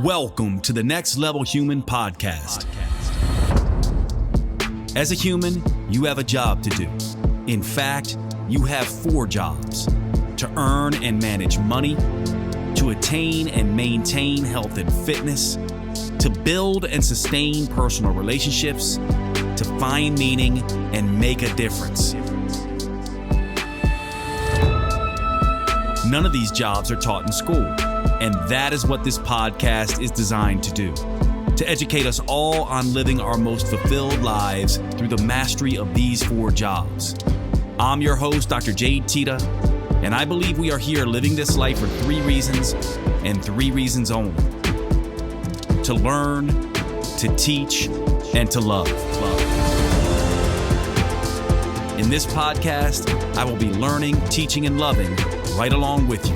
Welcome to the Next Level Human podcast. As a human, you have a job to do. In fact, you have 4 jobs: to earn and manage money, to attain and maintain health and fitness, to build and sustain personal relationships, to find meaning and make a difference. None of these jobs are taught in school, and that is what this podcast is designed to do: to educate us all on living our most fulfilled lives through the mastery of these 4 jobs. I'm your host, Dr. Jade Teta, and I believe we are here living this life for 3 reasons, and 3 reasons only: to learn, to teach, and to love. In this podcast, I will be learning, teaching, and loving right along with you.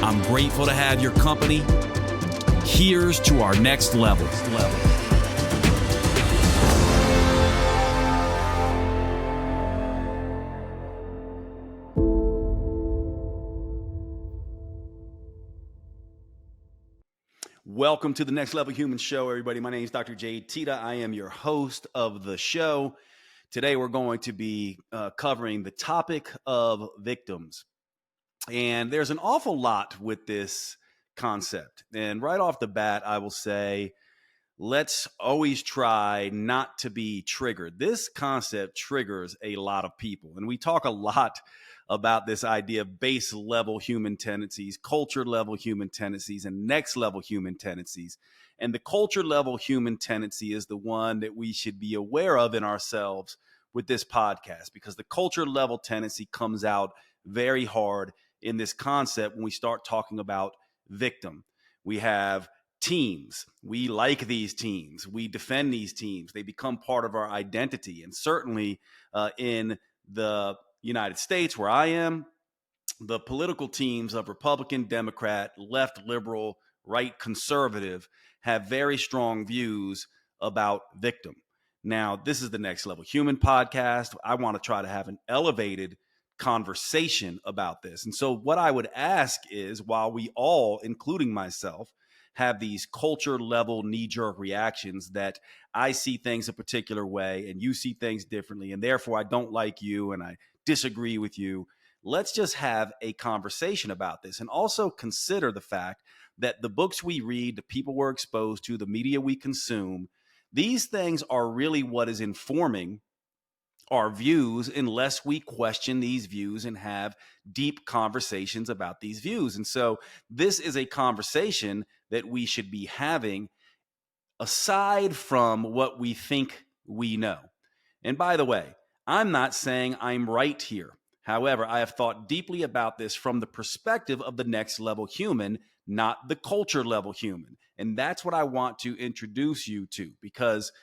I'm grateful to have your company. Here's to our next level. Welcome to the Next Level Human Show, everybody. My name is Dr. Jade Teta. I am your host of the show. Today, we're going to be covering the topic of victims. And there's an awful lot with this concept. And right off the bat, I will say, let's always try not to be triggered. This concept triggers a lot of people. And we talk a lot about this idea of base level human tendencies, culture level human tendencies, and next level human tendencies. And the culture level human tendency is the one that we should be aware of in ourselves with this podcast, because the culture level tendency comes out very hard in this concept when we start talking about victim. We have teams. We like these teams. We defend these teams. They become part of our identity. And certainly in the United States, where I am, the political teams of Republican, Democrat, left, liberal, right, conservative have very strong views about victim. Now, this is the Next Level Human podcast. I want to try to have an elevated conversation about this. And so what I would ask is, while we all, including myself, have these culture level knee-jerk reactions that I see things a particular way and you see things differently, and therefore I don't like you and I disagree with you, let's just have a conversation about this, and also consider the fact that the books we read, the people we're exposed to, the media we consume, these things are really what is informing our views, unless we question these views and have deep conversations about these views. And so this is a conversation that we should be having aside from what we think we know. And by the way, I'm not saying I'm right here. However, I have thought deeply about this from the perspective of the next level human, not the culture level human. And that's what I want to introduce you to, because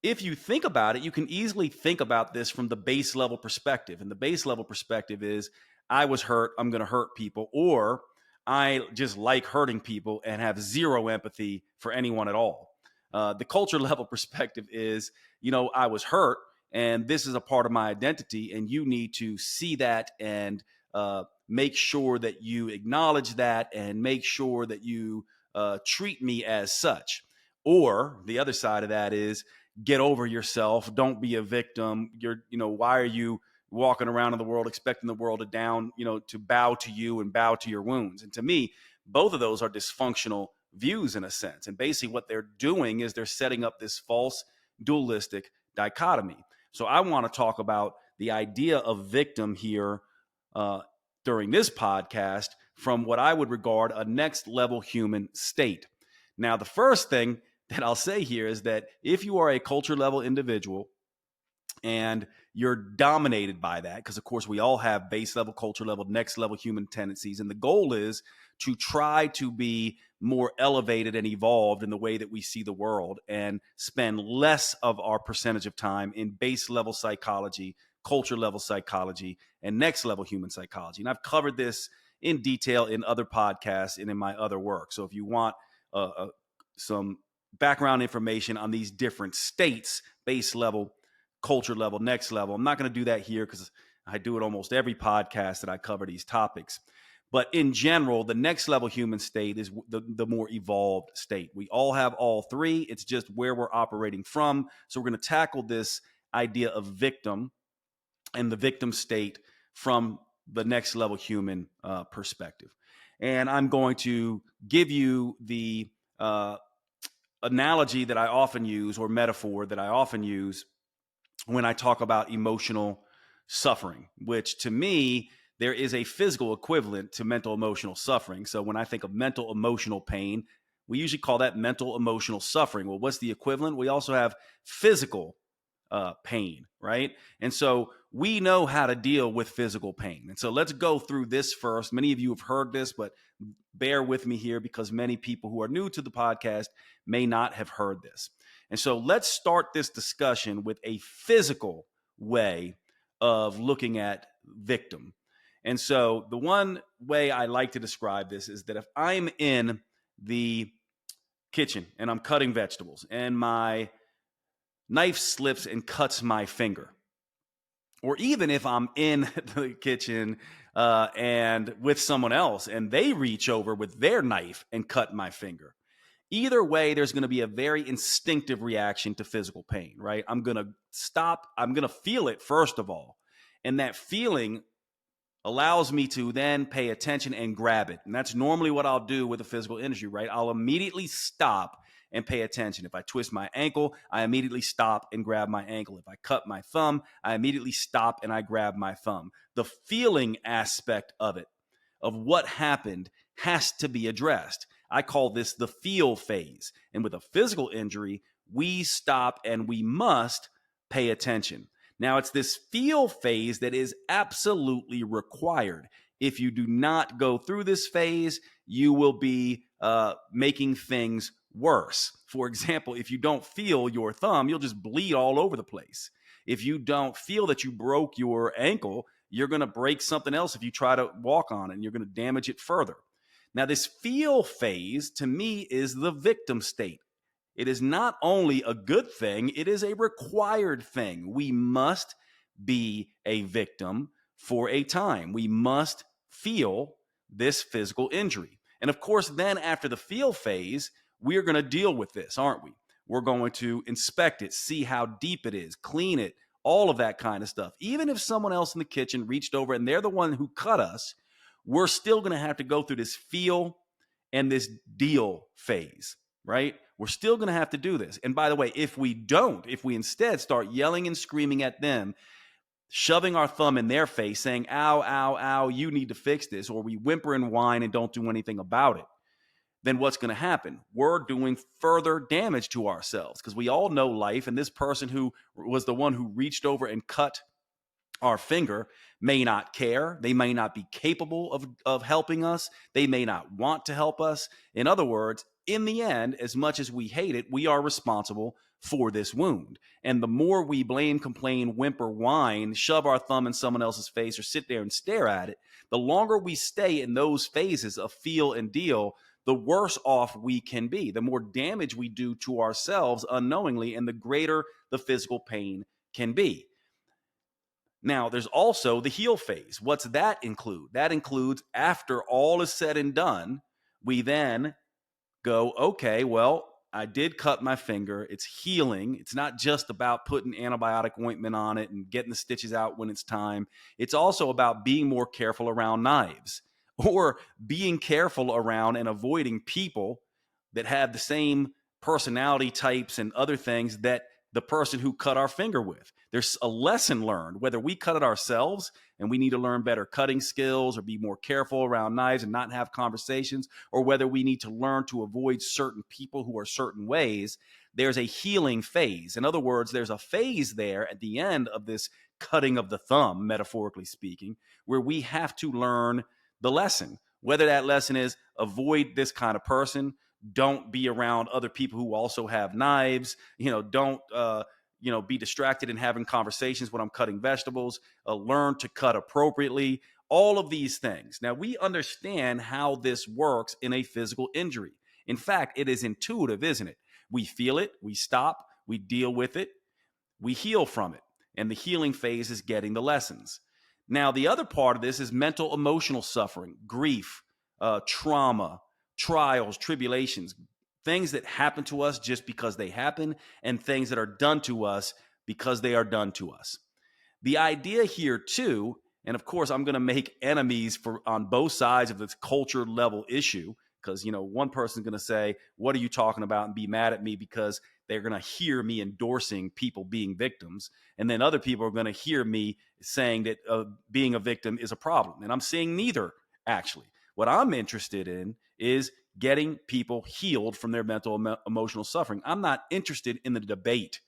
if you think about it, you can easily think about this from the base level perspective. And the base level perspective is, I was hurt, I'm going to hurt people, or I just like hurting people and have zero empathy for anyone at all. The culture level perspective is, I was hurt and this is a part of my identity, and you need to see that and make sure that you acknowledge that and make sure that you treat me as such. Or the other side of that is, get over yourself. Don't be a victim. Why are you walking around in the world expecting the world to bow to you and bow to your wounds? And to me, both of those are dysfunctional views in a sense. And basically what they're doing is they're setting up this false dualistic dichotomy. So I want to talk about the idea of victim here during this podcast from what I would regard a next level human state. Now, the first thing that I'll say here is that if you are a culture level individual and you're dominated by that, because of course we all have base level, culture level, next level human tendencies, and the goal is to try to be more elevated and evolved in the way that we see the world and spend less of our percentage of time in base level psychology, culture level psychology, and next level human psychology. And I've covered this in detail in other podcasts and in my other work. So if you want some background information on these different states, base level, culture level, next level, I'm not going to do that here because I do it almost every podcast that I cover these topics. But in general, the next level human state is the more evolved state. We all have all three. It's just where we're operating from. So we're going to tackle this idea of victim and the victim state from the next level human perspective. And I'm going to give you the analogy that I often use, or metaphor that I often use when I talk about emotional suffering, which to me, there is a physical equivalent to mental emotional suffering. So when I think of mental emotional pain, we usually call that mental emotional suffering. Well, what's the equivalent? We also have physical pain, right? And so we know how to deal with physical pain. And so let's go through this first. Many of you have heard this, but bear with me here because many people who are new to the podcast may not have heard this. And so let's start this discussion with a physical way of looking at victim. And so the one way I like to describe this is that if I'm in the kitchen and I'm cutting vegetables and my knife slips and cuts my finger, or even if I'm in the kitchen and with someone else and they reach over with their knife and cut my finger, either way, there's going to be a very instinctive reaction to physical pain, right? I'm going to stop. I'm going to feel it first of all. And that feeling allows me to then pay attention and grab it. And that's normally what I'll do with a physical injury, right? I'll immediately stop and pay attention. If I twist my ankle, I immediately stop and grab my ankle. If I cut my thumb, I immediately stop and I grab my thumb. The feeling aspect of it, of what happened, has to be addressed. I call this the feel phase. And with a physical injury, we stop and we must pay attention. Now, it's this feel phase that is absolutely required. If you do not go through this phase, you will be making things worse. For example, if you don't feel your thumb, you'll just bleed all over the place. If you don't feel that you broke your ankle, you're going to break something else if you try to walk on it, and you're going to damage it further. Now, this feel phase, to me, is the victim state. It is not only a good thing, it is a required thing. We must be a victim for a time. We must feel this physical injury. And of course, then after the feel phase, we're going to deal with this, aren't we? We're going to inspect it, see how deep it is, clean it, all of that kind of stuff. Even if someone else in the kitchen reached over and they're the one who cut us, we're still going to have to go through this feel and this deal phase, right? We're still going to have to do this. And by the way, if we instead start yelling and screaming at them, shoving our thumb in their face, saying, ow, ow, ow, you need to fix this, or we whimper and whine and don't do anything about it, then what's going to happen? We're doing further damage to ourselves, because we all know life, and this person who was the one who reached over and cut our finger may not care. They may not be capable of helping us. They may not want to help us. In other words, in the end, as much as we hate it, we are responsible for this wound. And the more we blame, complain, whimper, whine, shove our thumb in someone else's face, or sit there and stare at it, the longer we stay in those phases of feel and deal, the worse off we can be, the more damage we do to ourselves unknowingly, and the greater the physical pain can be. Now, there's also the heal phase. What's that include? That includes, after all is said and done, we then go, okay, well, I did cut my finger. It's healing. It's not just about putting antibiotic ointment on it and getting the stitches out when it's time. It's also about being more careful around knives, or being careful around and avoiding people that have the same personality types and other things that the person who cut our finger with. There's a lesson learned, whether we cut it ourselves and we need to learn better cutting skills or be more careful around knives and not have conversations, or whether we need to learn to avoid certain people who are certain ways. There's a healing phase. In other words, there's a phase there at the end of this cutting of the thumb, metaphorically speaking, where we have to learn the lesson, whether that lesson is avoid this kind of person, don't be around other people who also have knives, don't be distracted in having conversations when I'm cutting vegetables, learn to cut appropriately, all of these things. Now, we understand how this works in a physical injury. In fact, it is intuitive, isn't it? We feel it, we stop, we deal with it, we heal from it. And the healing phase is getting the lessons. Now, the other part of this is mental emotional suffering, grief, trauma, trials, tribulations, things that happen to us just because they happen, and things that are done to us because they are done to us. The idea here too, and of course I'm going to make enemies for on both sides of this culture level issue, because one person's going to say, what are you talking about, and be mad at me because they're going to hear me endorsing people being victims, and then other people are going to hear me saying that being a victim is a problem. And I'm saying neither. Actually, what I'm interested in is getting people healed from their mental emotional suffering. I'm not interested in the debate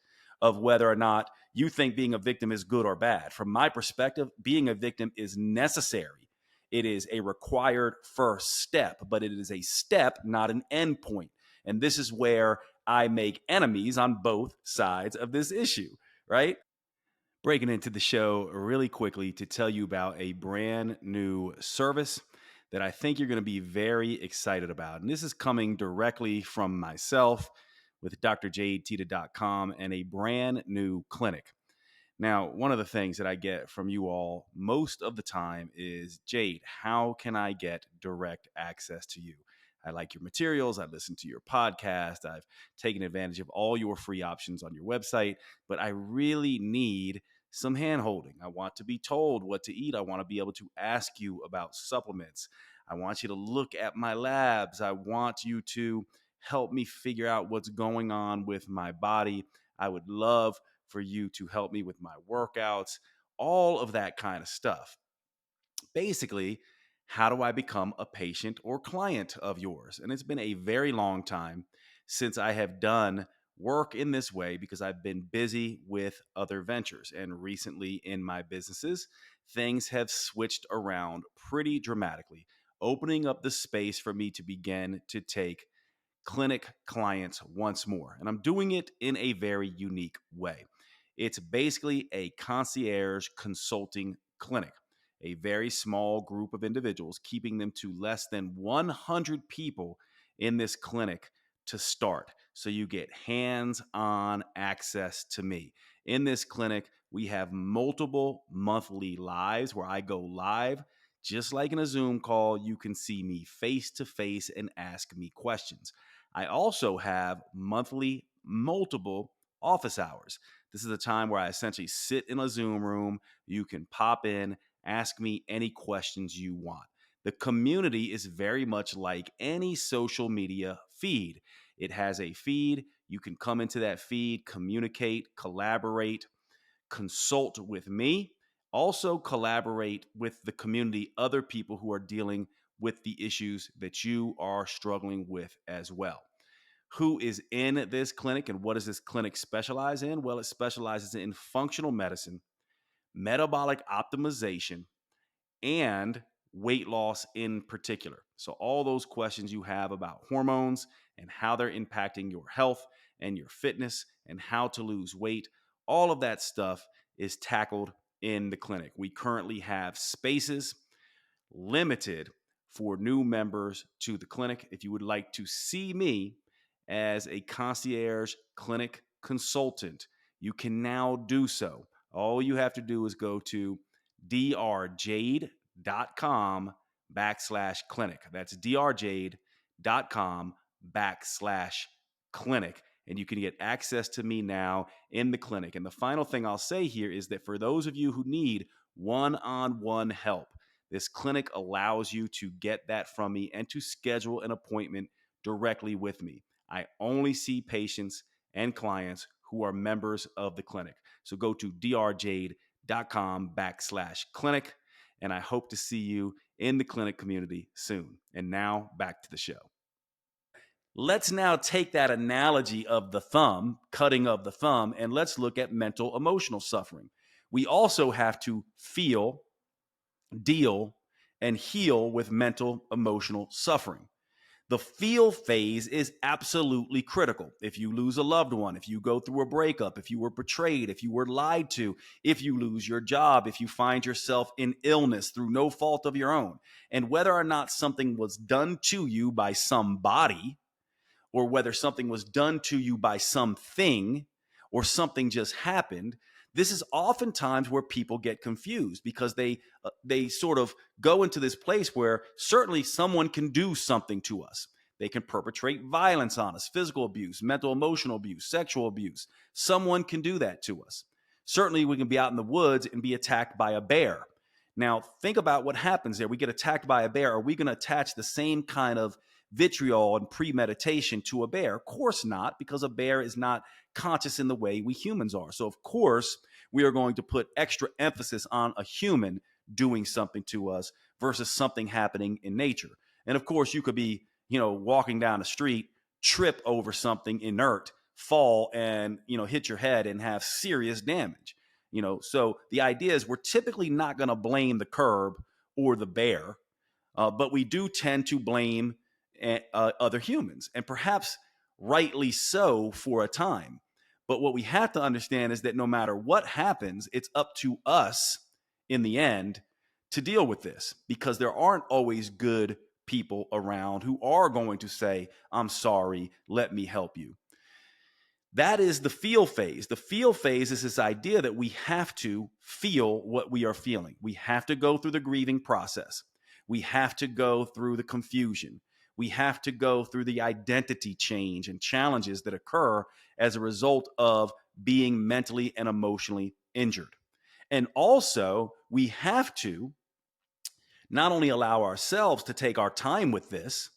of whether or not you think being a victim is good or bad. From my perspective, being a victim is necessary. It is a required first step, but it is a step, not an end point. And this is where I make enemies on both sides of this issue, right? Breaking into the show really quickly to tell you about a brand new service that I think you're going to be very excited about. And this is coming directly from myself with drjadeteta.com and a brand new clinic. Now, one of the things that I get from you all most of the time is, Jade, how can I get direct access to you? I like your materials. I listen to your podcast. I've taken advantage of all your free options on your website, but I really need some hand holding. I want to be told what to eat. I want to be able to ask you about supplements. I want you to look at my labs. I want you to help me figure out what's going on with my body. I would love for you to help me with my workouts, all of that kind of stuff. Basically, how do I become a patient or client of yours? And it's been a very long time since I have done work in this way because I've been busy with other ventures. And recently in my businesses, things have switched around pretty dramatically, opening up the space for me to begin to take clinic clients once more. And I'm doing it in a very unique way. It's basically a concierge consulting clinic, a very small group of individuals, keeping them to less than 100 people in this clinic to start. So you get hands on access to me. In this clinic, we have multiple monthly lives where I go live. Just like in a Zoom call, you can see me face to face and ask me questions. I also have monthly, multiple office hours. This is a time where I essentially sit in a Zoom room. You can pop in, ask me any questions you want. The community is very much like any social media feed. It has a feed. You can come into that feed, communicate, collaborate, consult with me, also collaborate with the community, other people who are dealing with the issues that you are struggling with as well. Who is in this clinic and what does this clinic specialize in? Well, it specializes in functional medicine, metabolic optimization, and weight loss in particular. So, all those questions you have about hormones and how they're impacting your health and your fitness and how to lose weight, all of that stuff is tackled in the clinic. We currently have spaces limited for new members to the clinic. If you would like to see me as a concierge clinic consultant, you can now do so. All you have to do is go to drjade.com/clinic. That's drjade.com/clinic. And you can get access to me now in the clinic. And the final thing I'll say here is that for those of you who need one-on-one help, this clinic allows you to get that from me and to schedule an appointment directly with me. I only see patients and clients who are members of the clinic. So go to drjade.com/clinic, and I hope to see you in the clinic community soon. And now back to the show. Let's now take that analogy of the thumb, cutting of the thumb, and let's look at mental emotional suffering. We also have to feel, deal, and heal with mental emotional suffering. The feel phase is absolutely critical. If you lose a loved one, if you go through a breakup, if you were betrayed, if you were lied to, if you lose your job, if you find yourself in illness through no fault of your own, and whether or not something was done to you by somebody, or whether something was done to you by something, or something just happened, This is oftentimes where people get confused because they sort of go into this place where certainly someone can do something to us. They can perpetrate violence on us, physical abuse, mental, emotional abuse, sexual abuse. Someone can do that to us. Certainly, we can be out in the woods and be attacked by a bear. Now, think about what happens there. We get attacked by a bear. Are we going to attach the same kind of vitriol and premeditation to a bear? Of course not, because a bear is not conscious in the way we humans are. So, of course, we are going to put extra emphasis on a human doing something to us versus something happening in nature. And of course, you could be, walking down the street, trip over something inert, fall and, hit your head and have serious damage. So the idea is we're typically not going to blame the curb or the bear, but we do tend to blame other humans, and perhaps rightly so for a time. But what we have to understand is that no matter what happens, it's up to us in the end to deal with this, because there aren't always good people around who are going to say, I'm sorry, let me help you. That is the feel phase. The feel phase is this idea that we have to feel what we are feeling. We have to go through the grieving process. We have to go through the confusion. We have to go through the identity change and challenges that occur as a result of being mentally and emotionally injured. And also, we have to not only allow ourselves to take our time with this,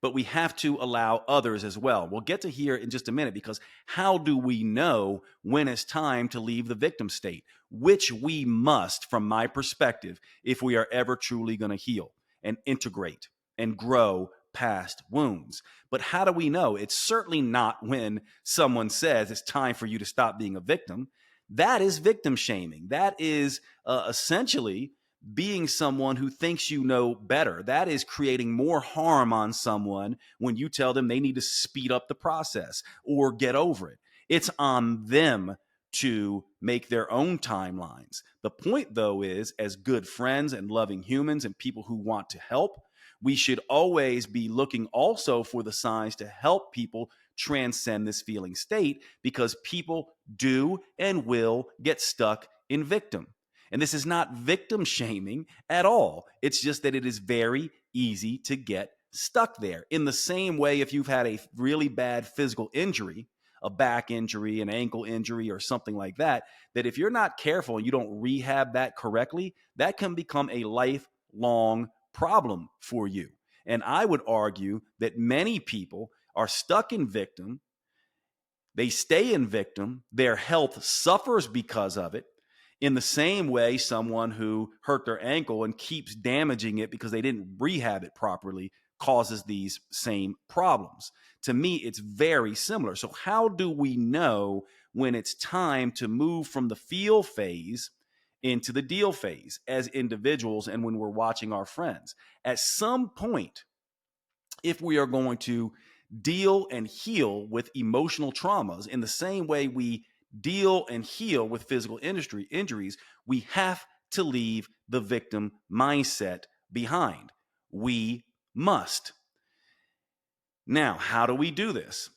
but we have to allow others as well. We'll get to here in just a minute, because how do we know when it's time to leave the victim state? Which we must, from my perspective, if we are ever truly going to heal and integrate and grow past wounds. But how do we know? It's certainly not when someone says it's time for you to stop being a victim. That is victim shaming. That is essentially being someone who thinks you know better. That is creating more harm on someone when you tell them they need to speed up the process or get over it. It's on them to make their own timelines. The point, though, is as good friends and loving humans and people who want to help, we should always be looking also for the signs to help people transcend this feeling state, because people do and will get stuck in victim. And this is not victim shaming at all. It's just that it is very easy to get stuck there. In the same way, if you've had a really bad physical injury, a back injury, an ankle injury, or something like that, that if you're not careful and you don't rehab that correctly, that can become a lifelong problem for you. And I would argue that many people are stuck in victim. They stay in victim. Their health suffers because of it. In the same way, someone who hurt their ankle and keeps damaging it because they didn't rehab it properly causes these same problems. To me, it's very similar. So how do we know when it's time to move from the feel phase into the deal phase as individuals and when we're watching our friends? At some point, if we are going to deal and heal with emotional traumas in the same way we deal and heal with physical injuries, we have to leave the victim mindset behind. We must. Now, how do we do this?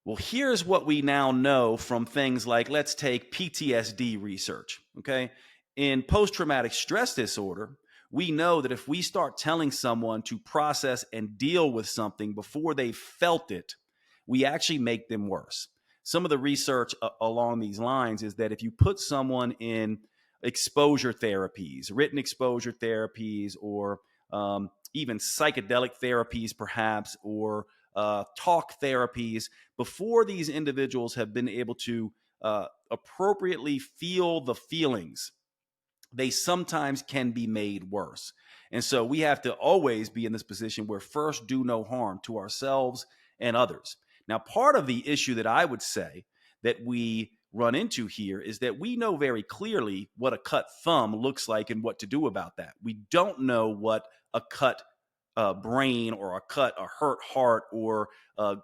Well, here's what we now know from things like, let's take PTSD research, okay? In post-traumatic stress disorder, we know that if we start telling someone to process and deal with something before they felt it, we actually make them worse. Some of the research along these lines is that if you put someone in exposure therapies, written exposure therapies, or even psychedelic therapies perhaps, or talk therapies, before these individuals have been able to appropriately feel the feelings, they sometimes can be made worse. And so we have to always be in this position where first do no harm to ourselves and others. Now, part of the issue that I would say that we run into here is that we know very clearly what a cut thumb looks like and what to do about that. We don't know what a cut brain or a hurt heart or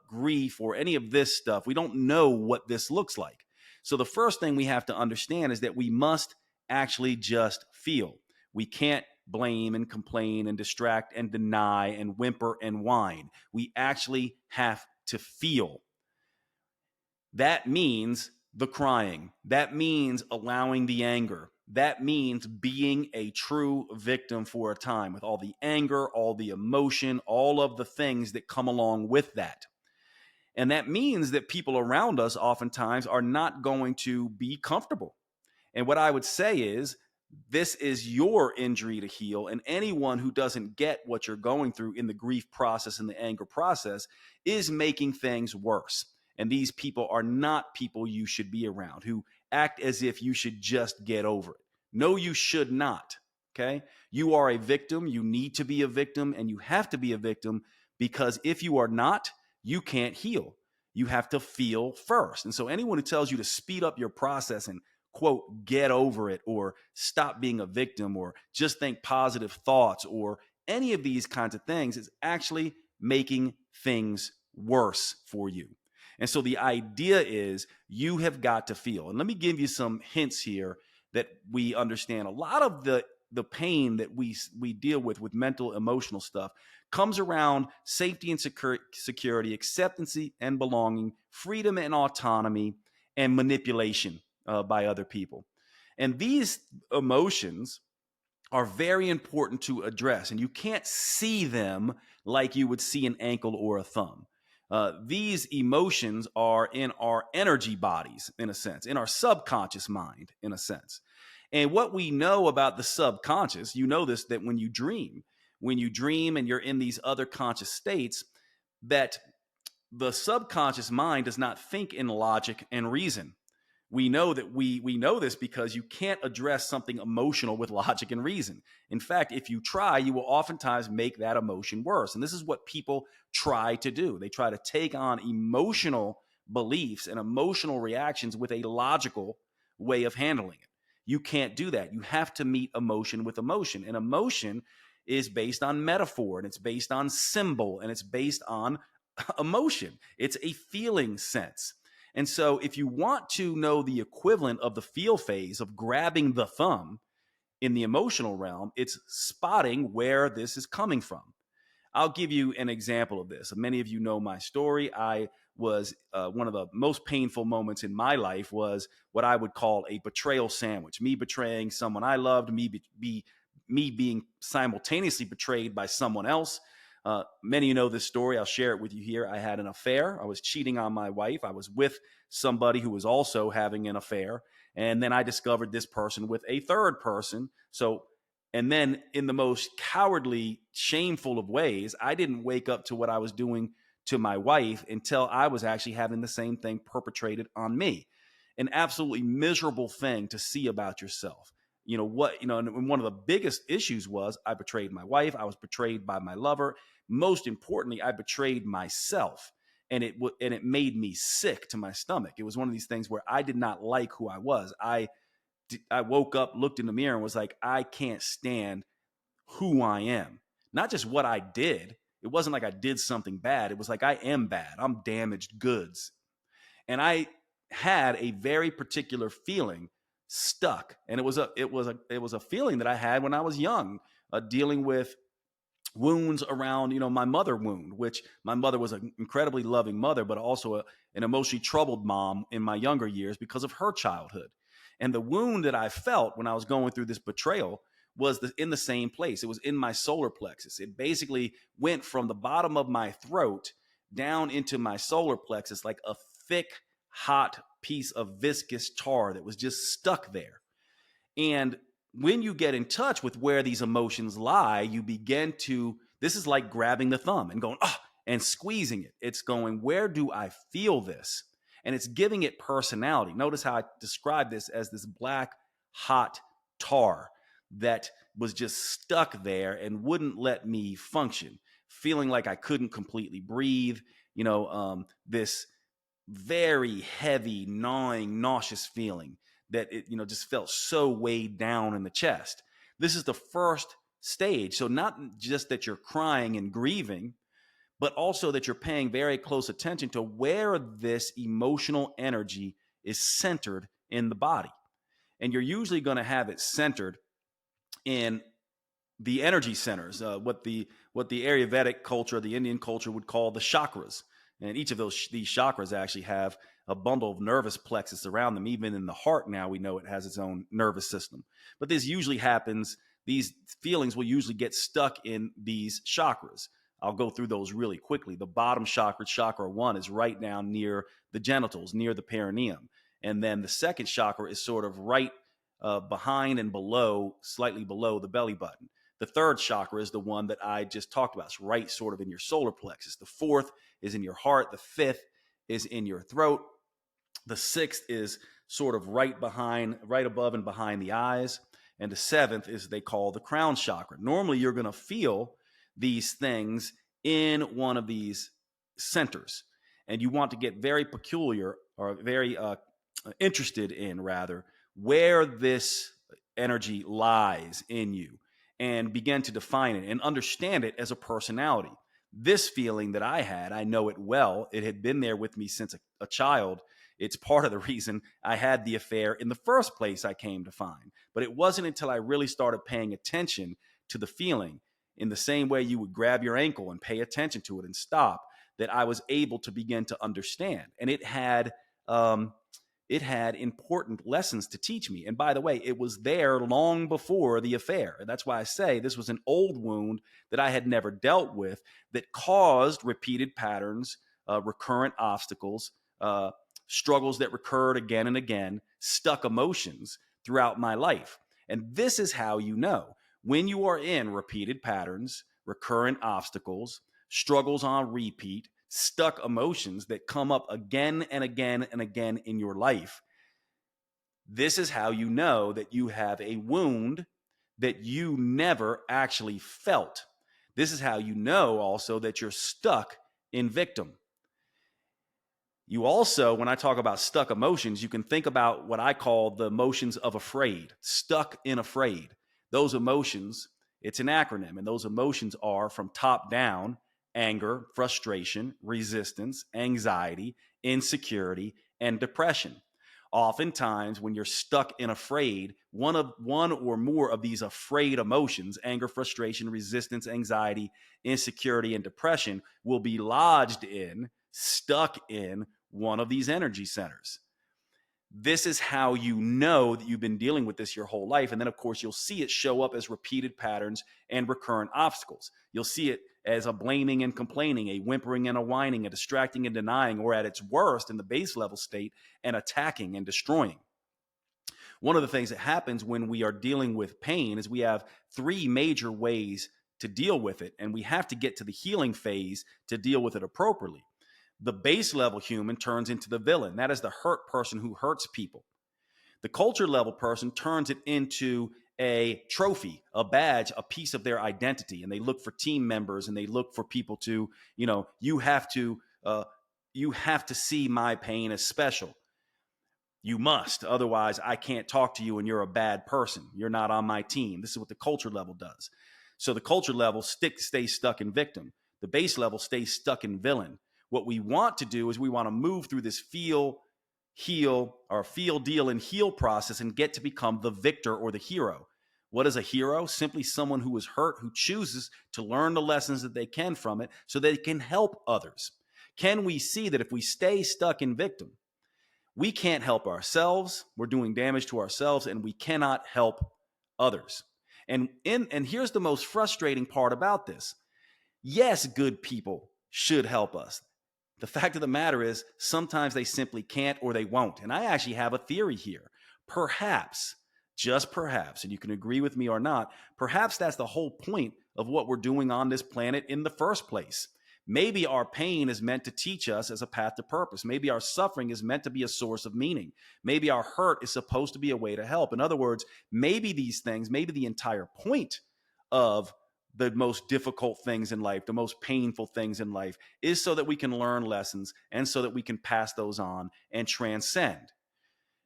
grief or any of this stuff. We don't know what this looks like. So the first thing we have to understand is that we must actually just feel. We can't blame and complain and distract and deny and whimper and whine. We actually have to feel. That means the crying. That means allowing the anger. That means being a true victim for a time with all the anger, all the emotion, all of the things that come along with that. And that means that people around us oftentimes are not going to be comfortable. And what I would say is, this is your injury to heal. And anyone who doesn't get what you're going through in the grief process and the anger process is making things worse. And these people are not people you should be around, who act as if you should just get over it. No, you should not. Okay. You are a victim. You need to be a victim, and you have to be a victim, because if you are not, you can't heal. You have to feel first. And so anyone who tells you to speed up your process and quote, get over it, or stop being a victim, or just think positive thoughts, or any of these kinds of things, is actually making things worse for you. And so the idea is, you have got to feel. And let me give you some hints here that we understand. A lot of the pain that we deal with mental, emotional stuff, comes around safety and security, acceptance and belonging, freedom and autonomy, and manipulation by other people. And these emotions are very important to address, and you can't see them like you would see an ankle or a thumb. These emotions are in our energy bodies, in a sense, in our subconscious mind, in a sense. And what we know about the subconscious, you know this, that when you dream and you're in these other conscious states, that the subconscious mind does not think in logic and reason. We know that we know this because you can't address something emotional with logic and reason. In fact, if you try, you will oftentimes make that emotion worse. And this is what people try to do. They try to take on emotional beliefs and emotional reactions with a logical way of handling it. You can't do that. You have to meet emotion with emotion. And emotion is based on metaphor, and it's based on symbol, and it's based on emotion. It's a feeling sense. And so if you want to know the equivalent of the feel phase of grabbing the thumb in the emotional realm, it's spotting where this is coming from. I'll give you an example of this. Many of you know my story. I was one of the most painful moments in my life was what I would call a betrayal sandwich. Me betraying someone I loved, me being simultaneously betrayed by someone else. Many of you know this story. I'll share it with you here. I had an affair. I was cheating on my wife. I was with somebody who was also having an affair. And then I discovered this person with a third person. And then in the most cowardly, shameful of ways, I didn't wake up to what I was doing to my wife until I was actually having the same thing perpetrated on me. An absolutely miserable thing to see about yourself. And one of the biggest issues was I betrayed my wife. I was betrayed by my lover. Most importantly, I betrayed myself, and it made me sick to my stomach. It was one of these things where I did not like who I was. I woke up, looked in the mirror, and was like, I can't stand who I am. Not just what I did. It wasn't like I did something bad. It was like, I am bad. I'm damaged goods. And I had a very particular feeling stuck. And it was a feeling that I had when I was young, dealing with wounds around, my mother wound, which my mother was an incredibly loving mother, but also an emotionally troubled mom in my younger years because of her childhood. And the wound that I felt when I was going through this betrayal was in the same place. It was in my solar plexus. It basically went from the bottom of my throat down into my solar plexus like a thick, hot piece of viscous tar that was just stuck there. And when you get in touch with where these emotions lie, you begin to, this is like grabbing the thumb and going, and squeezing it. It's going, where do I feel this? And it's giving it personality. Notice how I describe this as this black, hot tar that was just stuck there and wouldn't let me function, feeling like I couldn't completely breathe. This very heavy, gnawing, nauseous feeling that it, just felt so weighed down in the chest. This is the first stage. So not just that you're crying and grieving, but also that you're paying very close attention to where this emotional energy is centered in the body. And you're usually going to have it centered in the energy centers, what the Ayurvedic culture, the Indian culture would call the chakras. And each of these chakras actually have a bundle of nervous plexus around them. Even in the heart now, we know it has its own nervous system. But this usually happens, these feelings will usually get stuck in these chakras. I'll go through those really quickly. The bottom chakra, chakra 1, is right down near the genitals, near the perineum. And then the second chakra is sort of right behind and below, slightly below the belly button. The third chakra is the one that I just talked about. It's right sort of in your solar plexus. The fourth is in your heart. The fifth is in your throat. The sixth is sort of right above and behind the eyes. And the seventh is they call the crown chakra. Normally, you're going to feel these things in one of these centers. And you want to get very peculiar, or very interested in, rather, where this energy lies in you, and begin to define it and understand it as a personality. This feeling that I had, I know it well. It had been there with me since a child. It's part of the reason I had the affair in the first place, I came to find. But it wasn't until I really started paying attention to the feeling, in the same way you would grab your ankle and pay attention to it and stop, that I was able to begin to understand. And it had important lessons to teach me. And by the way, it was there long before the affair. And that's why I say this was an old wound that I had never dealt with, that caused repeated patterns, recurrent obstacles, struggles that recurred again and again, stuck emotions throughout my life. And this is how you know when you are in repeated patterns, recurrent obstacles, struggles on repeat, stuck emotions that come up again and again and again in your life. This is how you know that you have a wound that you never actually felt. This is how you know also that you're stuck in victim. You also, when I talk about stuck emotions, you can think about what I call the emotions of afraid, stuck in afraid. Those emotions, it's an acronym, and those emotions are from top down: anger, frustration, resistance, anxiety, insecurity, and depression. Oftentimes, when you're stuck in afraid, one or more of these afraid emotions, anger, frustration, resistance, anxiety, insecurity, and depression, will be lodged in, stuck in one of these energy centers. This is how you know that you've been dealing with this your whole life. And then, of course, you'll see it show up as repeated patterns and recurrent obstacles. You'll see it as a blaming and complaining, a whimpering and a whining, a distracting and denying, or at its worst in the base level state, an attacking and destroying. One of the things that happens when we are dealing with pain is we have three major ways to deal with it, and we have to get to the healing phase to deal with it appropriately. The base level human turns into the villain. That is the hurt person who hurts people. The culture level person turns it into a trophy, a badge, a piece of their identity. And they look for team members, and they look for people to, you have to see my pain as special. You must. Otherwise, I can't talk to you, and you're a bad person. You're not on my team. This is what the culture level does. So the culture level stays stuck in victim. The base level stays stuck in villain. What we want to do is we want to move through this feel, deal, and heal process and get to become the victor or the hero. What is a hero? Simply someone who is hurt, who chooses to learn the lessons that they can from it so they can help others. Can we see that if we stay stuck in victim, we can't help ourselves, we're doing damage to ourselves, and we cannot help others. And here's the most frustrating part about this. Yes, good people should help us. The fact of the matter is, sometimes they simply can't, or they won't. And I actually have a theory here. Perhaps, just perhaps, and you can agree with me or not, perhaps that's the whole point of what we're doing on this planet in the first place. Maybe our pain is meant to teach us as a path to purpose. Maybe our suffering is meant to be a source of meaning. Maybe our hurt is supposed to be a way to help. In other words, maybe these things, maybe the entire point of the most difficult things in life, the most painful things in life, is so that we can learn lessons and so that we can pass those on and transcend.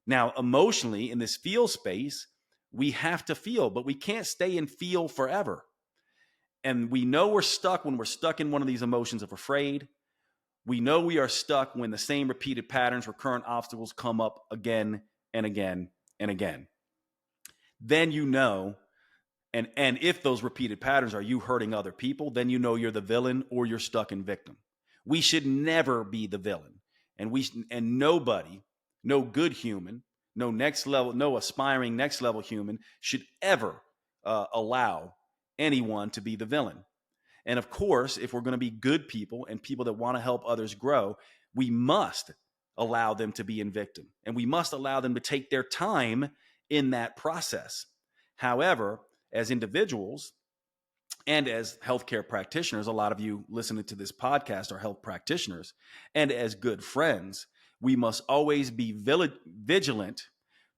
Now, emotionally, in this feel space, we have to feel, but we can't stay in feel forever. And we know we're stuck when we're stuck in one of these emotions of afraid. We know we are stuck when the same repeated patterns, recurrent obstacles come up again and again and again. Then you know, and if those repeated patterns are you hurting other people, then you know you're the villain or you're stuck in victim. We should never be the villain. And nobody, no good human, no next level, no aspiring next level human should ever allow anyone to be the villain. And of course, if we're going to be good people and people that want to help others grow, we must allow them to be in victim, and we must allow them to take their time in that process. However, as individuals and as healthcare practitioners, a lot of you listening to this podcast are health practitioners, and as good friends, we must always be vigilant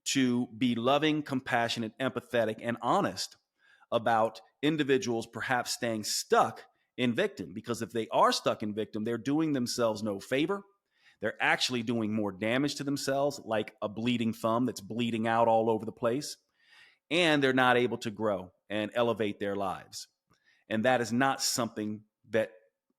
to be loving, compassionate, empathetic, and honest about individuals perhaps staying stuck in victim. Because if they are stuck in victim, they're doing themselves no favor. They're actually doing more damage to themselves, like a bleeding thumb that's bleeding out all over the place. And they're not able to grow and elevate their lives. And that is not something that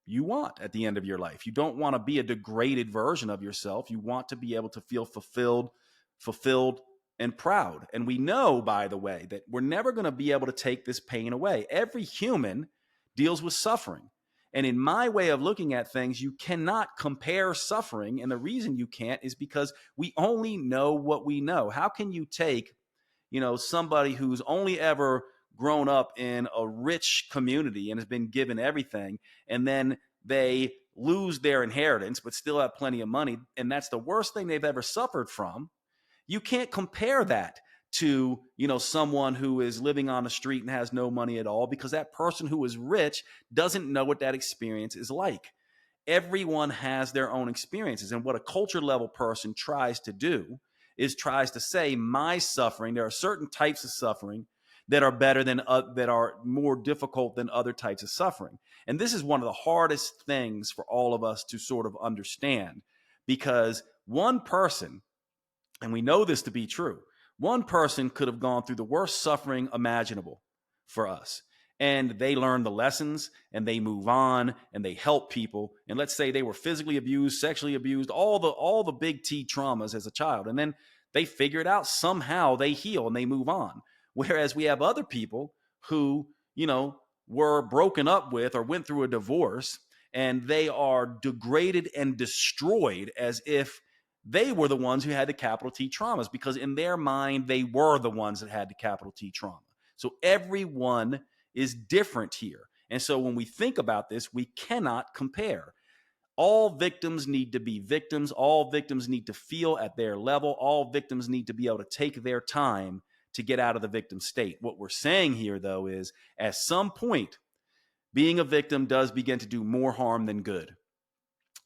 you want at the end of your life. You don't want to be a degraded version of yourself. You want to be able to feel fulfilled, and proud. And we know, by the way, that we're never going to be able to take this pain away. Every human deals with suffering. And in my way of looking at things, you cannot compare suffering. And the reason you can't is because we only know what we know. How can you take, somebody who's only ever grown up in a rich community and has been given everything, and then they lose their inheritance but still have plenty of money, and that's the worst thing they've ever suffered from? You can't compare that to, someone who is living on the street and has no money at all, because that person who is rich doesn't know what that experience is like. Everyone has their own experiences. And what a culture level person tries to do is tries to say, my suffering, there are certain types of suffering that are better than, that are more difficult than other types of suffering. And this is one of the hardest things for all of us to sort of understand, because one person, and we know this to be true, one person could have gone through the worst suffering imaginable for us. And they learn the lessons and they move on and they help people. And let's say they were physically abused, sexually abused, all the big T traumas as a child. And then they figure it out. Somehow they heal and they move on. Whereas we have other people who, were broken up with or went through a divorce, and they are degraded and destroyed as if they were the ones who had the capital T traumas, because in their mind, they were the ones that had the capital T trauma. So everyone is different here. And so when we think about this, we cannot compare. All victims need to be victims. All victims need to feel at their level. All victims need to be able to take their time to get out of the victim state. What we're saying here, though, is at some point, being a victim does begin to do more harm than good.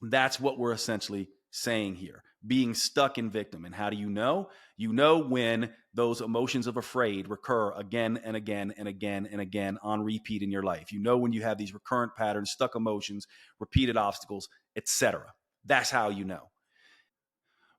That's what we're essentially saying here, being stuck in victim. And how do you know? You know when those emotions of afraid recur again and again and again and again on repeat in your life. You know when you have these recurrent patterns, stuck emotions, repeated obstacles, etc. That's how you know.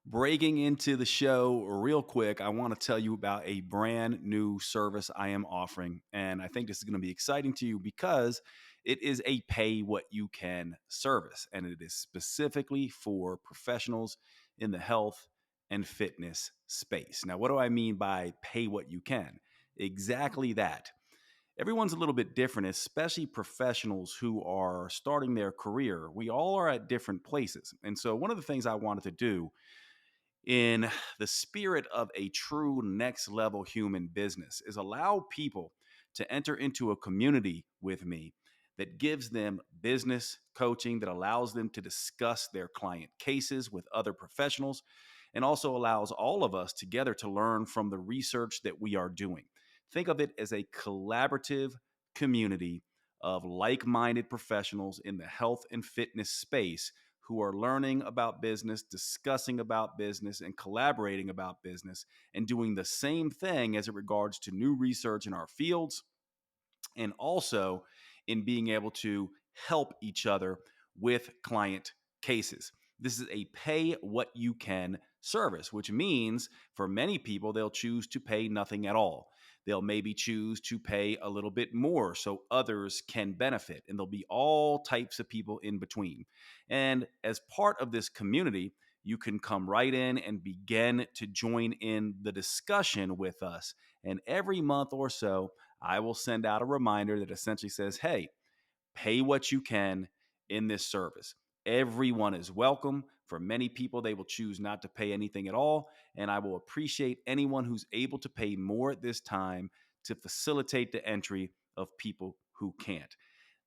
Breaking into the show real quick, I want to tell you about a brand new service I am offering. And I think this is going to be exciting to you because it is a pay what you can service. And it is specifically for professionals in the health and fitness space. Now, what do I mean by pay what you can? Exactly that. Everyone's a little bit different, especially professionals who are starting their career. We all are at different places. And so, one of the things I wanted to do in the spirit of a true next level human business is allow people to enter into a community with me that gives them business coaching, that allows them to discuss their client cases with other professionals, and also allows all of us together to learn from the research that we are doing. Think of it as a collaborative community of like-minded professionals in the health and fitness space who are learning about business, discussing about business, and collaborating about business, and doing the same thing as it regards to new research in our fields, and also in being able to help each other with client cases. This is a pay what you can service, which means for many people, they'll choose to pay nothing at all. They'll maybe choose to pay a little bit more so others can benefit. And there'll be all types of people in between. And as part of this community, you can come right in and begin to join in the discussion with us. And every month or so, I will send out a reminder that essentially says, hey, pay what you can in this service. Everyone is welcome. For many people, they will choose not to pay anything at all, and I will appreciate anyone who's able to pay more at this time to facilitate the entry of people who can't.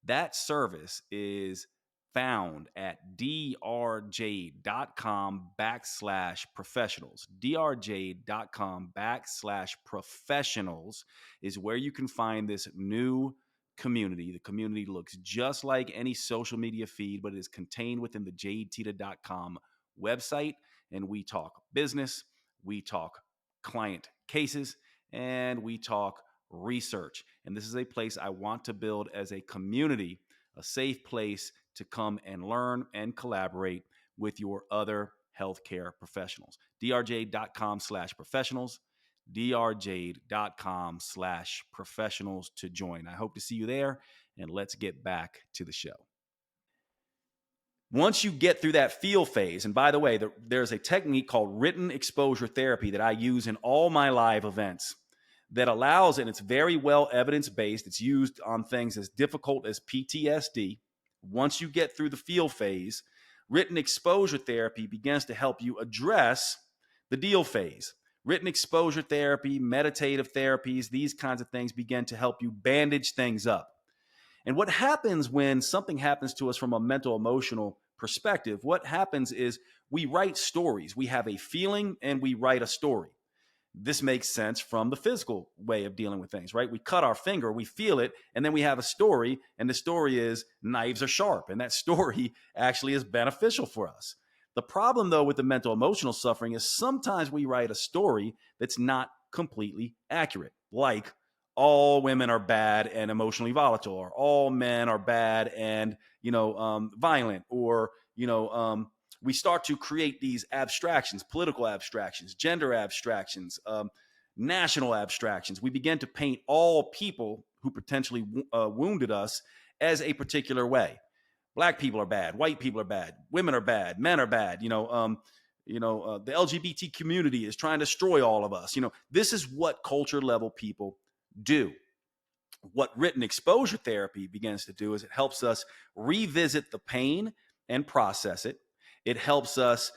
That service is found at drjade.com/professionals. drjade.com/professionals is where you can find this new community. The community looks just like any social media feed, but it is contained within the jadeteta.com website. And we talk business, we talk client cases, and we talk research. And this is a place I want to build as a community, a safe place to come and learn and collaborate with your other healthcare professionals. drjade.com/professionals, drjade.com/professionals to join. I hope to see you there, and let's get back to the show. Once you get through that feel phase, and by the way, there's a technique called written exposure therapy that I use in all my live events that allows, and it's very well evidence-based, it's used on things as difficult as PTSD. Once you get through the feel phase, written exposure therapy begins to help you address the deal phase. Written exposure therapy, meditative therapies, these kinds of things begin to help you bandage things up. And what happens when something happens to us from a mental, emotional perspective, what happens is we write stories. We have a feeling and we write a story. This makes sense from the physical way of dealing with things, right? We cut our finger, we feel it, and then we have a story, and the story is knives are sharp, and that story actually is beneficial for us. The problem, though, with the mental emotional suffering is sometimes we write a story that's not completely accurate, like all women are bad and emotionally volatile, or all men are bad and violent, or we start to create these abstractions, political abstractions, gender abstractions, national abstractions. We begin to paint all people who potentially wounded us as a particular way. Black people are bad, white people are bad, women are bad, men are bad. The LGBT community is trying to destroy all of us. This is what culture level people do. What written exposure therapy begins to do is it helps us revisit the pain and process it. It helps us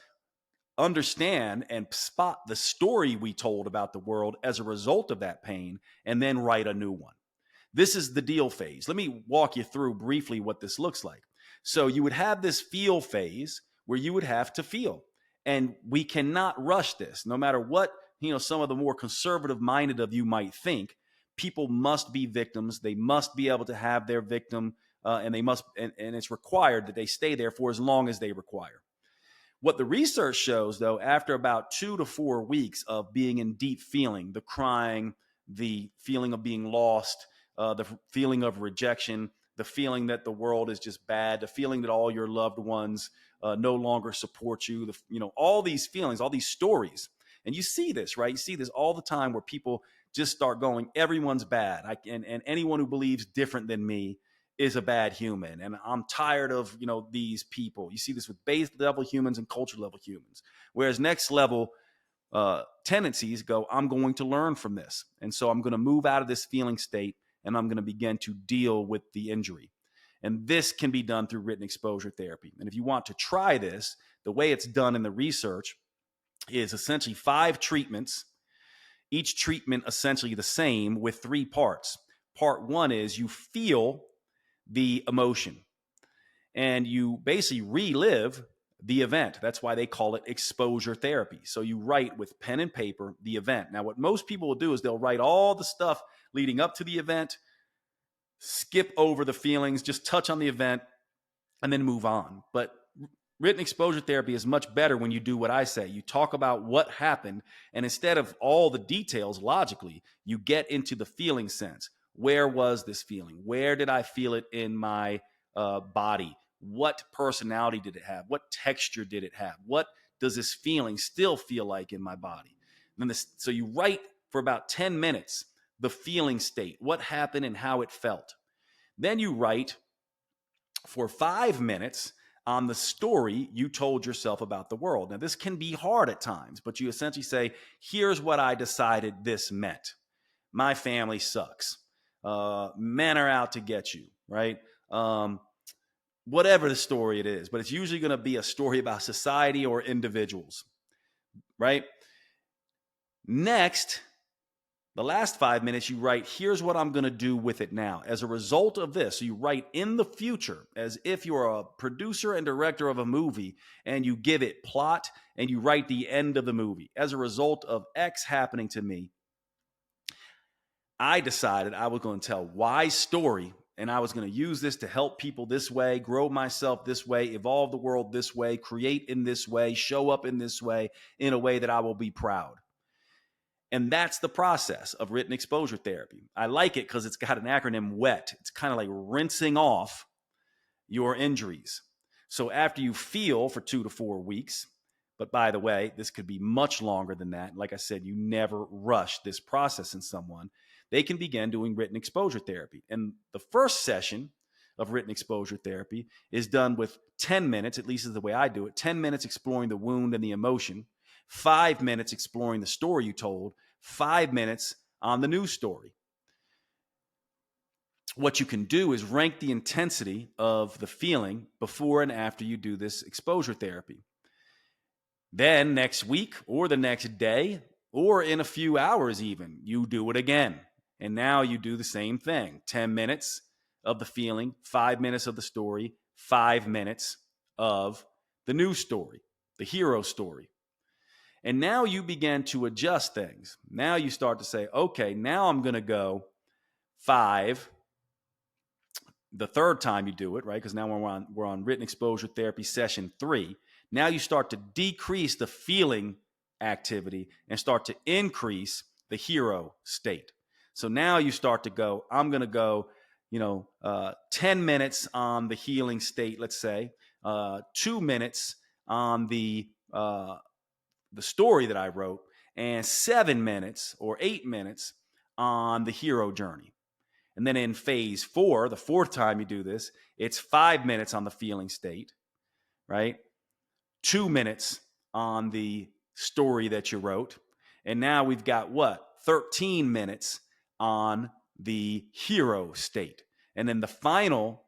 understand and spot the story we told about the world as a result of that pain, and then write a new one. This is the deal phase. Let me walk you through briefly what this looks like. So you would have this feel phase where you would have to feel. And we cannot rush this. No matter what, some of the more conservative minded of you might think, people must be victims. They must be able to have their victim, and it's required that they stay there for as long as they require. What the research shows, though, after about 2 to 4 weeks of being in deep feeling, the crying, the feeling of being lost, the feeling of rejection, the feeling that the world is just bad, the feeling that all your loved ones no longer support you, all these feelings, all these stories. And you see this, right? You see this all the time where people just start going, everyone's bad. And anyone who believes different than me is a bad human. And I'm tired of, these people. You see this with base level humans and culture level humans. Whereas next level tendencies go, I'm going to learn from this. And so I'm going to move out of this feeling state and I'm going to begin to deal with the injury. And this can be done through written exposure therapy. And if you want to try this, the way it's done in the research is essentially 5 treatments, each treatment essentially the same with 3 parts. Part 1 is you feel the emotion and you basically relive the event. That's why they call it exposure therapy. So you write with pen and paper the event. Now, what most people will do is they'll write all the stuff leading up to the event, skip over the feelings, just touch on the event, and then move on. But written exposure therapy is much better when you do what I say. You talk about what happened, and instead of all the details logically, you get into the feeling sense. Where was this feeling? Where did I feel it in my body? What personality did it have? What texture did it have? What does this feeling still feel like in my body? So you write for about 10 minutes the feeling state, what happened and how it felt. Then you write for 5 minutes on the story you told yourself about the world. Now, this can be hard at times, but you essentially say, here's what I decided this meant. My family sucks. Men are out to get you, right? whatever the story it is, but it's usually going to be a story about society or individuals, right? Next, the last 5 minutes, you write, here's what I'm going to do with it now. As a result of this, so you write in the future as if you're a producer and director of a movie, and you give it plot and you write the end of the movie. As a result of X happening to me, I decided I was going to tell Y story, and I was going to use this to help people this way, grow myself this way, evolve the world this way, create in this way, show up in this way, in a way that I will be proud. And that's the process of written exposure therapy. I like it because it's got an acronym WET. It's kind of like rinsing off your injuries. So after you feel for 2 to 4 weeks, but by the way, this could be much longer than that. Like I said, you never rush this process in someone. They can begin doing written exposure therapy. And the first session of written exposure therapy is done with 10 minutes, at least is the way I do it, 10 minutes exploring the wound and the emotion, 5 minutes exploring the story you told, 5 minutes on the new story. What you can do is rank the intensity of the feeling before and after you do this exposure therapy. Then next week or the next day or in a few hours even, you do it again. And now you do the same thing. 10 minutes of the feeling, 5 minutes of the story, 5 minutes of the new story, the hero story. And now you begin to adjust things. Now you start to say, okay, now I'm going to go 5 the third time you do it, right? Because now we're on written exposure therapy session 3. Now you start to decrease the feeling activity and start to increase the hero state. So now you start to go, I'm going to go, 10 minutes on the healing state, let's say, 2 minutes on the story that I wrote, and 7 minutes or 8 minutes on the hero journey. And then in phase 4, the fourth time you do this, it's 5 minutes on the feeling state, right? 2 minutes on the story that you wrote. And now we've got 13 minutes on the hero state. And then the final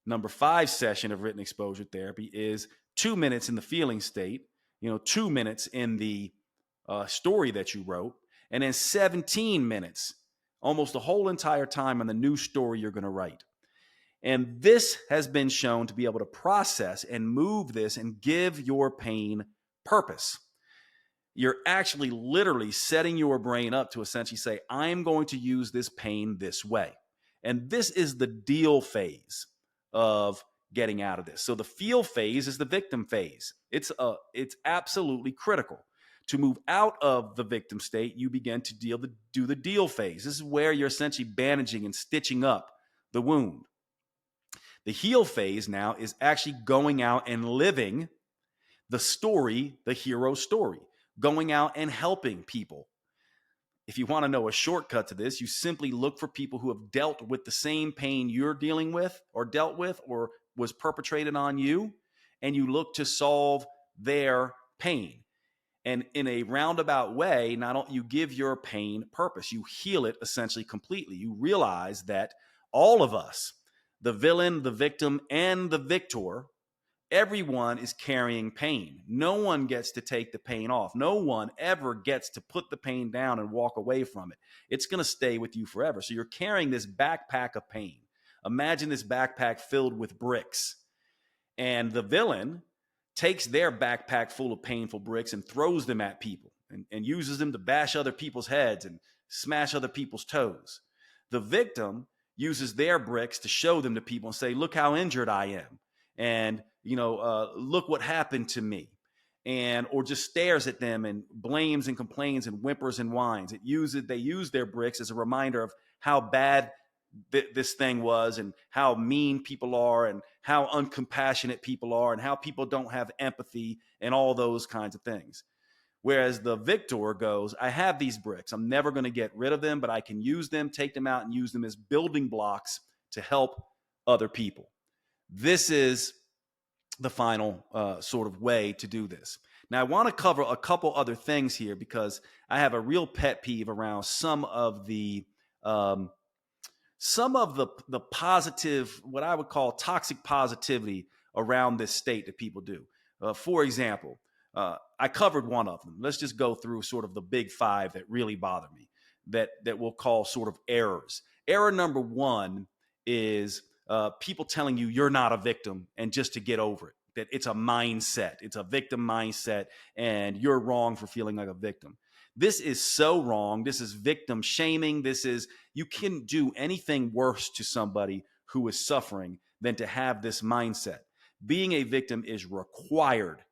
number 5 session of written exposure therapy is 2 minutes in the feeling state, 2 minutes in the story that you wrote, and then 17 minutes, almost the whole entire time on the new story you're going to write. And this has been shown to be able to process and move this and give your pain purpose. You're actually literally setting your brain up to essentially say, I'm going to use this pain this way. And this is the deal phase of getting out of this. So the feel phase is the victim phase. It's absolutely critical. To move out of the victim state, you begin to do the deal phase. This is where you're essentially bandaging and stitching up the wound. The heal phase now is actually going out and living the story, the hero story, going out and helping people. If you want to know a shortcut to this, you simply look for people who have dealt with the same pain you're dealing with or dealt with or was perpetrated on you, and you look to solve their pain. And in a roundabout way, not only you give your pain purpose, you heal it essentially completely. You realize that all of us, the villain, the victim, and the victor, everyone is carrying pain. No one gets to take the pain off. No one ever gets to put the pain down and walk away from it. It's going to stay with you forever. So you're carrying this backpack of pain. Imagine this backpack filled with bricks. And the villain takes their backpack full of painful bricks and throws them at people and uses them to bash other people's heads and smash other people's toes. The victim uses their bricks to show them to people and say, look how injured I am. And, look what happened to me. Or just stares at them and blames and complains and whimpers and whines. They use their bricks as a reminder of how bad this thing was and how mean people are and how uncompassionate people are and how people don't have empathy and all those kinds of things. Whereas the victor goes, I have these bricks. I'm never going to get rid of them, but I can use them, take them out and use them as building blocks to help other people. This is the final sort of way to do this. Now, I want to cover a couple other things here because I have a real pet peeve around some of the some of the positive, what I would call toxic positivity around this state that people do. For example, I covered one of them. Let's just go through sort of the big five that really bother me, that we'll call sort of errors. Error number one is people telling you you're not a victim and just to get over it. That it's a mindset, it's a victim mindset, and you're wrong for feeling like a victim. This is so wrong. This is victim shaming. This is, you can't do anything worse to somebody who is suffering than to have this mindset. Being a victim is required,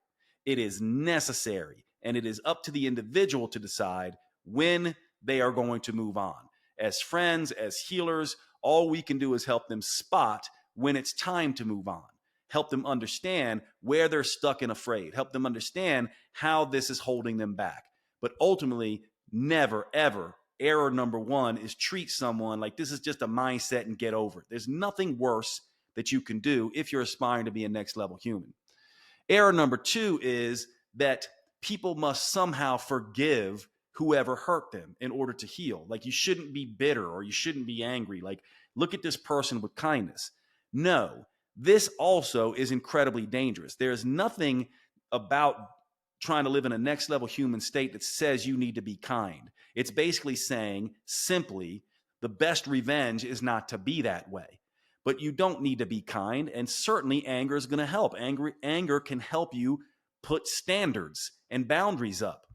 it is necessary, and it is up to the individual to decide when they are going to move on. As friends, as healers, all we can do is help them spot when it's time to move on, help them understand where they're stuck and afraid, help them understand how this is holding them back. But ultimately, never, ever, error number one is treat someone like this is just a mindset and get over it. There's nothing worse that you can do if you're aspiring to be a next level human. Error number two is that people must somehow forgive whoever hurt them in order to heal. Like, you shouldn't be bitter or you shouldn't be angry. Like, look at this person with kindness. No, this also is incredibly dangerous. There's nothing about trying to live in a next level human state that says you need to be kind. It's basically saying simply the best revenge is not to be that way. But you don't need to be kind, and certainly anger is going to help. Anger can help you put standards and boundaries up.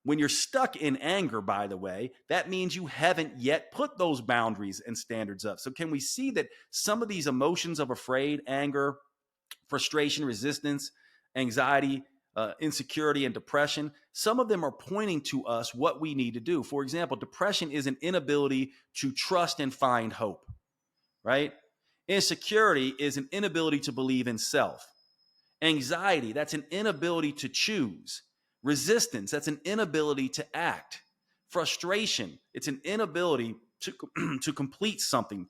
When you're stuck in anger, by the way, that means you haven't yet put those boundaries and standards up. So can we see that some of these emotions of afraid, anger, frustration, resistance, anxiety, insecurity, and depression, some of them are pointing to us what we need to do. For example, depression is an inability to trust and find hope, right? Insecurity is an inability to believe in self. Anxiety, that's an inability to choose. Resistance, that's an inability to act. Frustration, it's an inability to complete something.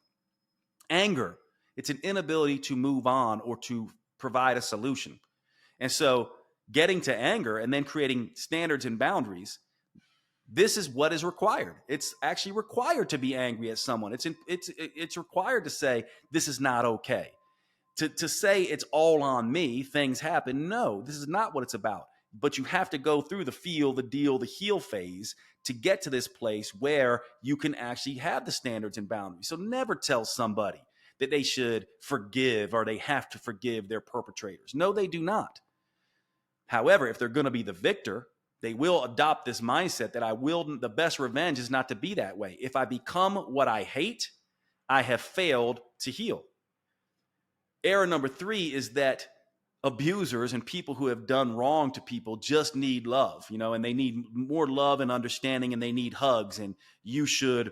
Anger, it's an inability to move on or to provide a solution. And so getting to anger and then creating standards and boundaries, this is what is required. It's actually required to be angry at someone. It's required to say, this is not okay. To say it's all on me, things happen. No, this is not what it's about. But you have to go through the feel, the deal, the heal phase to get to this place where you can actually have the standards and boundaries. So never tell somebody that they should forgive or they have to forgive their perpetrators. No, they do not. However, if they're going to be the victor, they will adopt this mindset that the best revenge is not to be that way. If I become what I hate, I have failed to heal. Error number three is that abusers and people who have done wrong to people just need love, and they need more love and understanding, and they need hugs, and you should,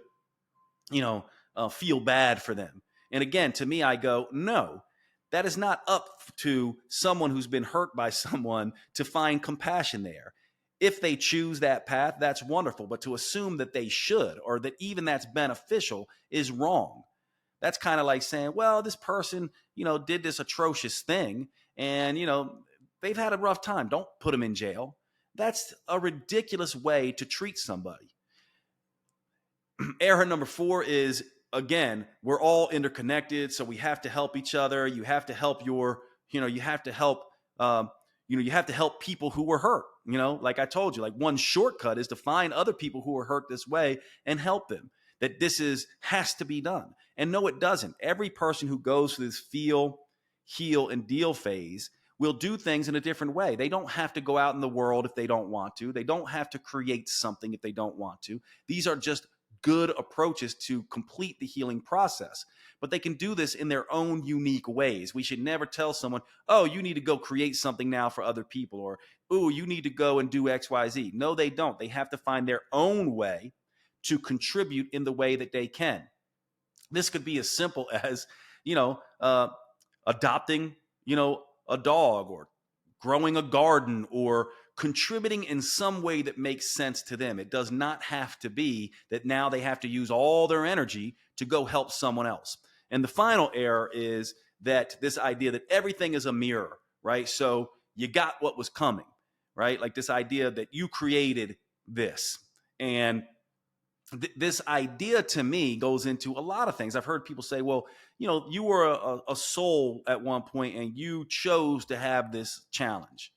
feel bad for them. And again, to me, I go, no, that is not up to someone who's been hurt by someone to find compassion there. If they choose that path, that's wonderful. But to assume that they should, or that even that's beneficial, is wrong. That's kind of like saying, well, this person, did this atrocious thing and, they've had a rough time. Don't put them in jail. That's a ridiculous way to treat somebody. Error number four is, again, we're all interconnected, so we have to help each other. You have to help you have to help people who were hurt. Like I told you, like one shortcut is to find other people who were hurt this way and help them. That has to be done. And no, it doesn't. Every person who goes through this feel, heal, and deal phase will do things in a different way. They don't have to go out in the world if they don't want to. They don't have to create something if they don't want to. These are just good approaches to complete the healing process. But they can do this in their own unique ways. We should never tell someone, oh, you need to go create something now for other people, or, oh, you need to go and do X, Y, Z. No, they don't. They have to find their own way to contribute in the way that they can. This could be as simple as, adopting, a dog, or growing a garden, or contributing in some way that makes sense to them. It does not have to be that now they have to use all their energy to go help someone else. And the final error is that this idea that everything is a mirror, right? So you got what was coming, right? Like this idea that you created this, and this idea to me goes into a lot of things. I've heard people say, well, you were a soul at one point and you chose to have this challenge.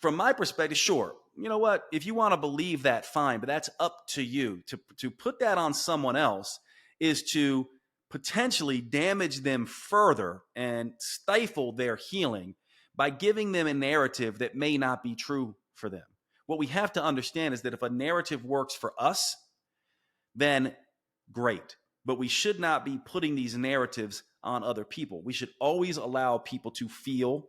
From my perspective, sure. You know what? If you want to believe that, fine, but that's up to you. To put that on someone else is to potentially damage them further and stifle their healing by giving them a narrative that may not be true for them. What we have to understand is that if a narrative works for us, then great. But we should not be putting these narratives on other people. We should always allow people to feel,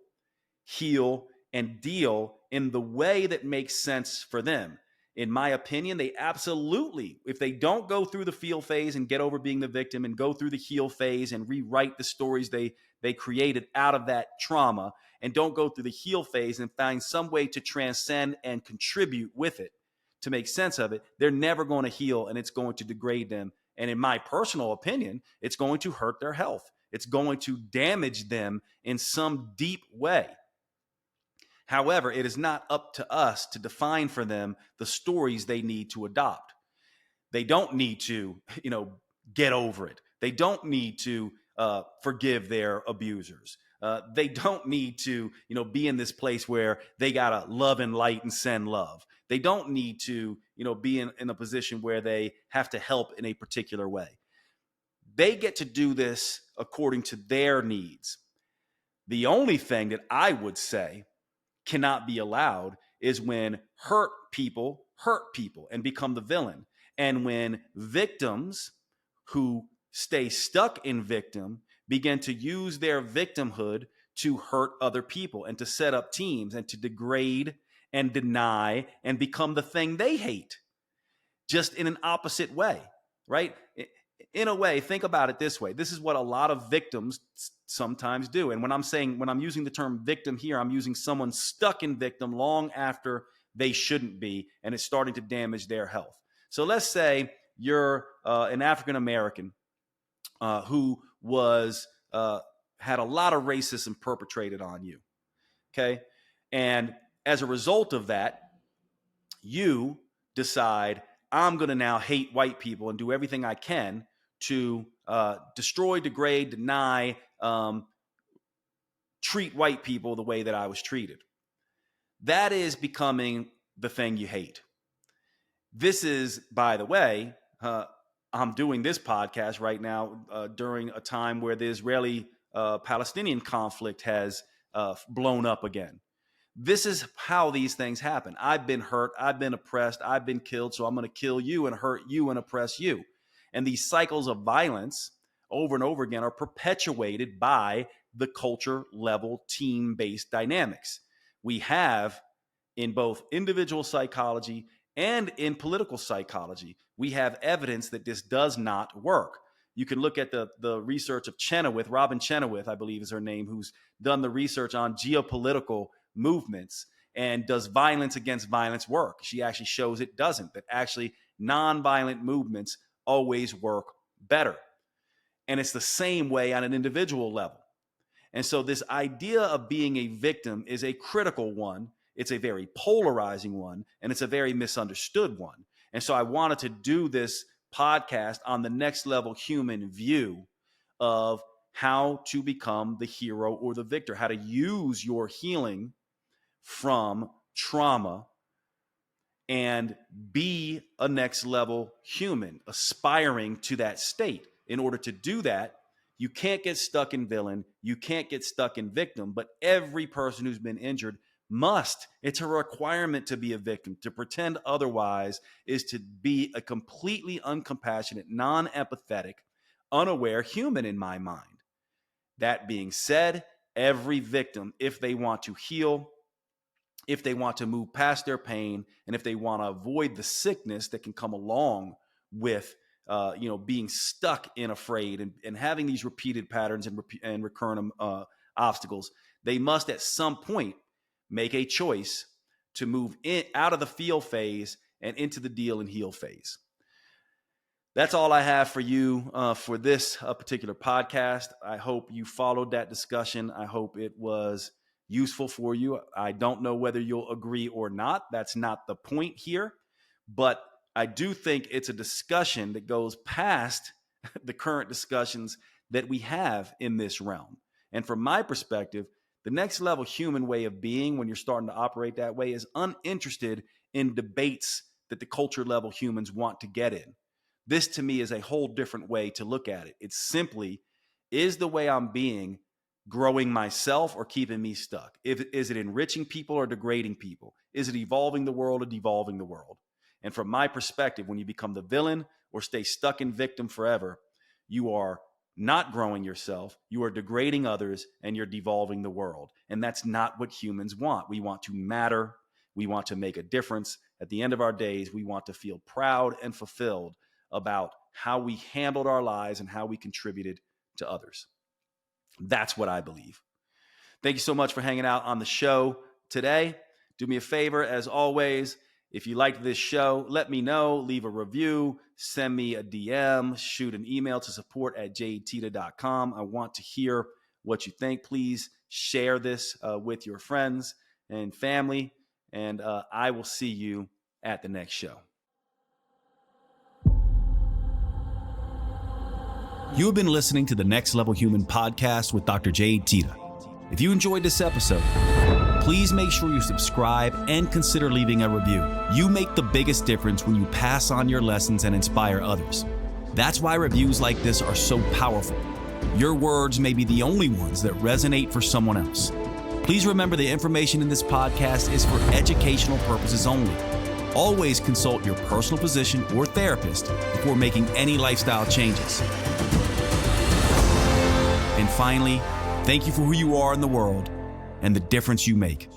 heal, and deal in the way that makes sense for them. In my opinion, they absolutely, if they don't go through the feel phase and get over being the victim and go through the heal phase and rewrite the stories they created out of that trauma, and don't go through the heal phase and find some way to transcend and contribute with it to make sense of it, they're never going to heal, and it's going to degrade them. And in my personal opinion, it's going to hurt their health. It's going to damage them in some deep way. However, it is not up to us to define for them the stories they need to adopt. They don't need to, get over it. They don't need to forgive their abusers. They don't need to, be in this place where they gotta love and light and send love. They don't need to, be in a position where they have to help in a particular way. They get to do this according to their needs. The only thing that I would say cannot be allowed is when hurt people and become the villain. And when victims who stay stuck in victim begin to use their victimhood to hurt other people and to set up teams and to degrade and deny and become the thing they hate, just in an opposite way, right? In a way, think about it this way. This is what a lot of victims sometimes do. And when I'm using the term victim here, I'm using someone stuck in victim long after they shouldn't be, and it's starting to damage their health. So let's say you're an African American who was had a lot of racism perpetrated on you, okay? And as a result of that, you decide, I'm going to now hate white people and do everything I can to destroy, degrade, deny, treat white people the way that I was treated. That is becoming the thing you hate. This is, by the way, I'm doing this podcast right now during a time where the Israeli-Palestinian conflict has blown up again. This is how these things happen. I've been hurt. I've been oppressed. I've been killed. So I'm going to kill you and hurt you and oppress you. And these cycles of violence over and over again are perpetuated by the culture level team-based dynamics. We have in both individual psychology and in political psychology, we have evidence that this does not work. You can look at the research of Chenoweth, Robin Chenoweth, I believe is her name, who's done the research on geopolitical movements and does violence against violence work. She actually shows it doesn't, that actually nonviolent movements always work better. And it's the same way on an individual level. And so this idea of being a victim is a critical one. It's a very polarizing one, and it's a very misunderstood one. And so I wanted to do this podcast on the next level human view of how to become the hero or the victor, how to use your healing from trauma and be a next level human, aspiring to that state. In order to do that, you can't get stuck in villain, you can't get stuck in victim, but every person who's been injured must. It's a requirement to be a victim. To pretend otherwise is to be a completely uncompassionate, non-empathetic, unaware human in my mind. That being said, every victim, if they want to heal, if they want to move past their pain, and if they want to avoid the sickness that can come along with being stuck in afraid and having these repeated patterns and recurrent obstacles, they must at some point make a choice to move out of the feel phase and into the deal and heal phase. That's all I have for you for this particular podcast. I hope you followed that discussion. I hope it was useful for you. I don't know whether you'll agree or not. That's not the point here. But I do think it's a discussion that goes past the current discussions that we have in this realm. And from my perspective, the next level human way of being, when you're starting to operate that way, is uninterested in debates that the culture level humans want to get in. This to me is a whole different way to look at it. It's simply, is the way I'm being growing myself or keeping me stuck? Is it enriching people or degrading people? Is it evolving the world or devolving the world? And from my perspective, when you become the villain or stay stuck in victim forever, you are not growing yourself, you are degrading others, and you're devolving the world. And that's not what humans want. We want to matter. We want to make a difference. At the end of our days, we want to feel proud and fulfilled about how we handled our lives and how we contributed to others. That's what I believe. Thank you so much for hanging out on the show today. Do me a favor, as always, if you liked this show, let me know, leave a review, send me a DM, shoot an email to support@jadeteta.com. I want to hear what you think. Please share this with your friends and family, and I will see you at the next show. You have been listening to the Next Level Human podcast with Dr. Jade Teta. If you enjoyed this episode, please make sure you subscribe and consider leaving a review. You make the biggest difference when you pass on your lessons and inspire others. That's why reviews like this are so powerful. Your words may be the only ones that resonate for someone else. Please remember the information in this podcast is for educational purposes only. Always consult your personal physician or therapist before making any lifestyle changes. And finally, thank you for who you are in the world and the difference you make.